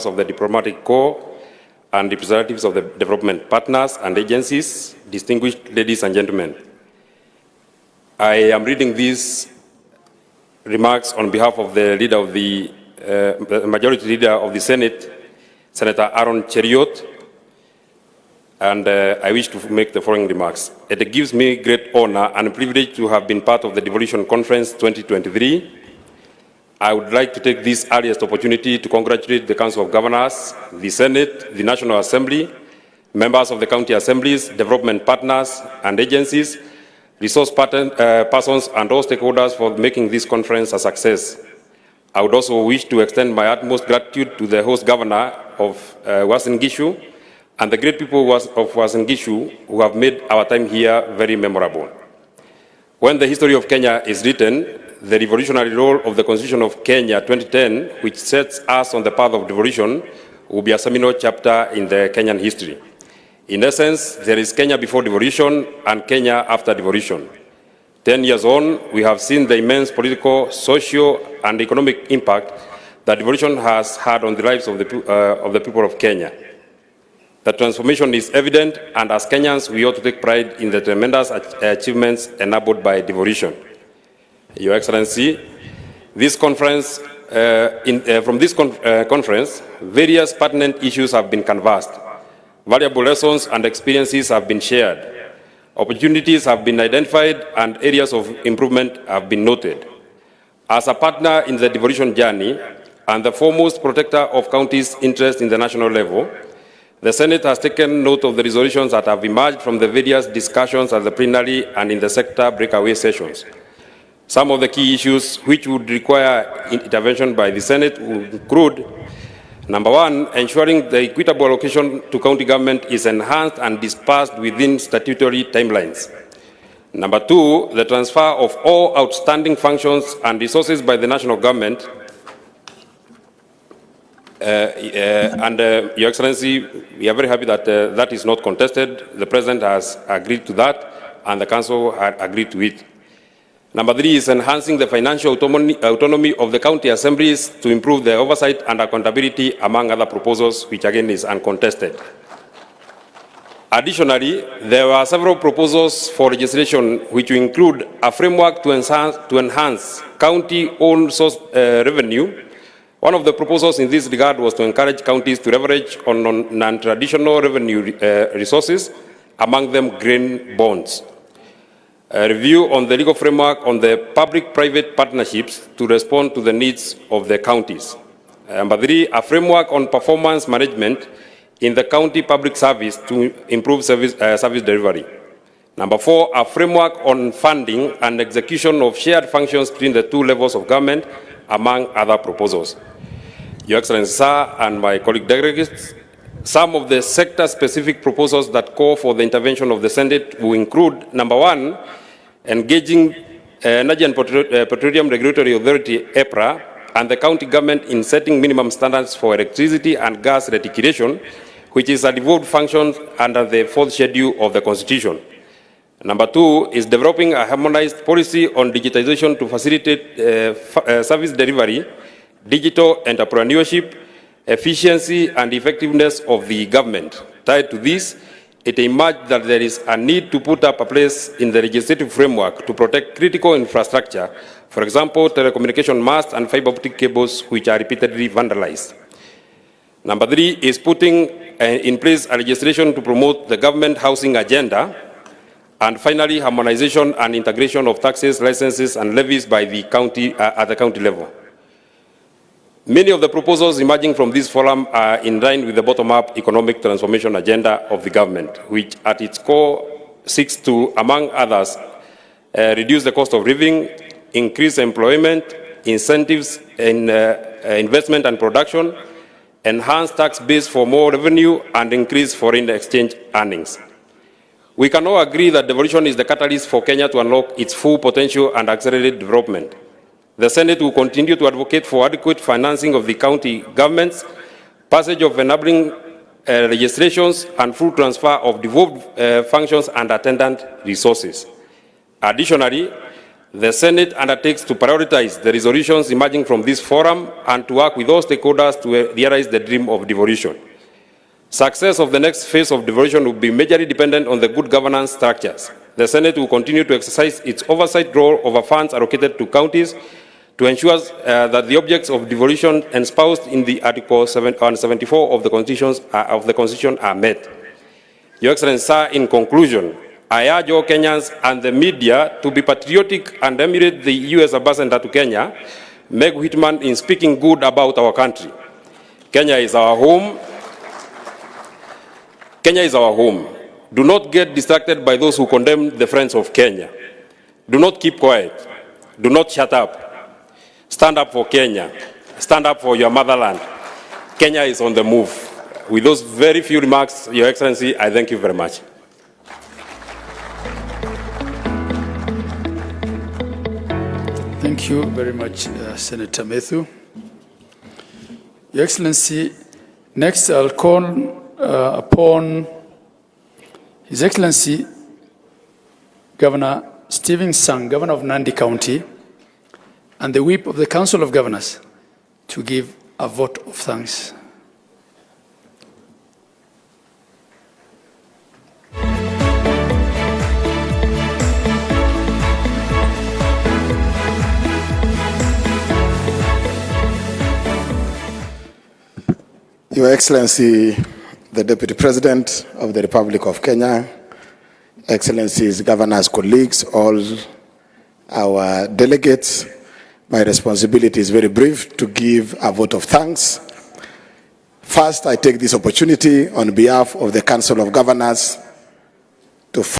of the diplomatic corps and representatives of the development partners and agencies, distinguished ladies and gentlemen. I am reading these remarks on behalf of the leader of the majority leader of the Senate, Senator Aaron Cheriot, and I wish to make the following remarks. It gives me great honor and privilege to have been part of the Devolution Conference 2023. I would like to take this earliest opportunity to congratulate the Council of Governors, the Senate, the National Assembly, members of the county assemblies, development partners and agencies, resource persons and all stakeholders for making this conference a success. I would also wish to extend my utmost gratitude to the host governor of Uasin Gishu and the great people of Uasin Gishu who have made our time here very memorable. When the history of Kenya is written, the revolutionary role of the Constitution of Kenya 2010, which sets us on the path of devolution, will be a seminal chapter in the Kenyan history. In essence, there is Kenya before devolution and Kenya after devolution. 10 years on, we have seen the immense political, social, and economic impact that devolution has had on the lives of the people of Kenya. The transformation is evident, and as Kenyans, we ought to take pride in the tremendous achievements enabled by devolution. Your Excellency, this conference, from this conference, various pertinent issues have been canvassed. Valuable lessons and experiences have been shared. Opportunities have been identified and areas of improvement have been noted. As a partner in the devolution journey and the foremost protector of counties' interests in the national level, the Senate has taken note of the resolutions that have emerged from the various discussions at the plenary and in the sector breakaway sessions. Some of the key issues which would require intervention by the Senate would include: number one, ensuring the equitable allocation to county government is enhanced and dispersed within statutory timelines. Number two, the transfer of all outstanding functions and resources by the national government. Your Excellency, we are very happy that that is not contested. The President has agreed to that, and the Council had agreed to it. Number three is enhancing the financial autonomy of the county assemblies to improve their oversight and accountability, among other proposals, which again is uncontested. Additionally, there were several proposals for legislation which include a framework to enhance county-owned source revenue. One of the proposals in this regard was to encourage counties to leverage on non-traditional revenue resources, among them grain bonds. A review on the legal framework on the public-private partnerships to respond to the needs of the counties. Number three, a framework on performance management in the county public service to improve service delivery. Number four, a framework on funding and execution of shared functions between the two levels of government, among other proposals. Your Excellency, sir, and my colleague delegates, some of the sector-specific proposals that call for the intervention of the Senate will include: number one, engaging Energy and Petroleum Regulatory Authority, EPRA, and the county government in setting minimum standards for electricity and gas reticulation, which is a devolved function under the 4th schedule of the Constitution. Number two is developing a harmonized policy on digitization to facilitate service delivery, digital entrepreneurship, efficiency and effectiveness of the government. Tied to this, it emerged that there is a need to put up a place in the legislative framework to protect critical infrastructure, for example, telecommunication masts and fiber optic cables, which are repeatedly vandalized. Number three is putting in place a legislation to promote the government housing agenda. And finally, harmonization and integration of taxes, licenses, and levies by the county at the county level. Many of the proposals emerging from this forum are in line with the bottom-up economic transformation agenda of the government, which at its core seeks to, among others, reduce the cost of living, increase employment, incentives in investment and production, enhance tax base for more revenue, and increase foreign exchange earnings. We can all agree that devolution is the catalyst for Kenya to unlock its full potential and accelerate development. The Senate will continue to advocate for adequate financing of the county governments, passage of enabling legislations, and full transfer of devolved functions and attendant resources. Additionally, The Senate undertakes to prioritize the resolutions emerging from this forum and to work with all stakeholders to realize the dream of devolution. Success of the next phase of devolution will be majorly dependent on the good governance structures. The Senate will continue to exercise its oversight role over funds allocated to counties to ensure that the objects of devolution espoused in the Article 74 of the Constitution are met. Your Excellency, sir, in conclusion, I urge all Kenyans and the media to be patriotic and emulate the U.S. Ambassador to Kenya, Meg Whitman, in speaking good about our country. Kenya is our home. Kenya is our home. Do not get distracted by those who condemn the friends of Kenya. Do not keep quiet. Do not shut up. Stand up for Kenya. Stand up for your motherland. Kenya is on the move. With those very few remarks, Your Excellency, I thank you very much. Thank you very much, Senator Methu. Your Excellency, next I'll call upon His Excellency Governor Stephen Sang, Governor of Nandi County, and the Whip of the Council of Governors to give a vote of thanks. Your Excellency, the Deputy President of the Republic of Kenya, Excellencies, Governors, colleagues, all our delegates, my responsibility is very brief to give a vote of thanks. First, I take this opportunity on behalf of the Council of Governors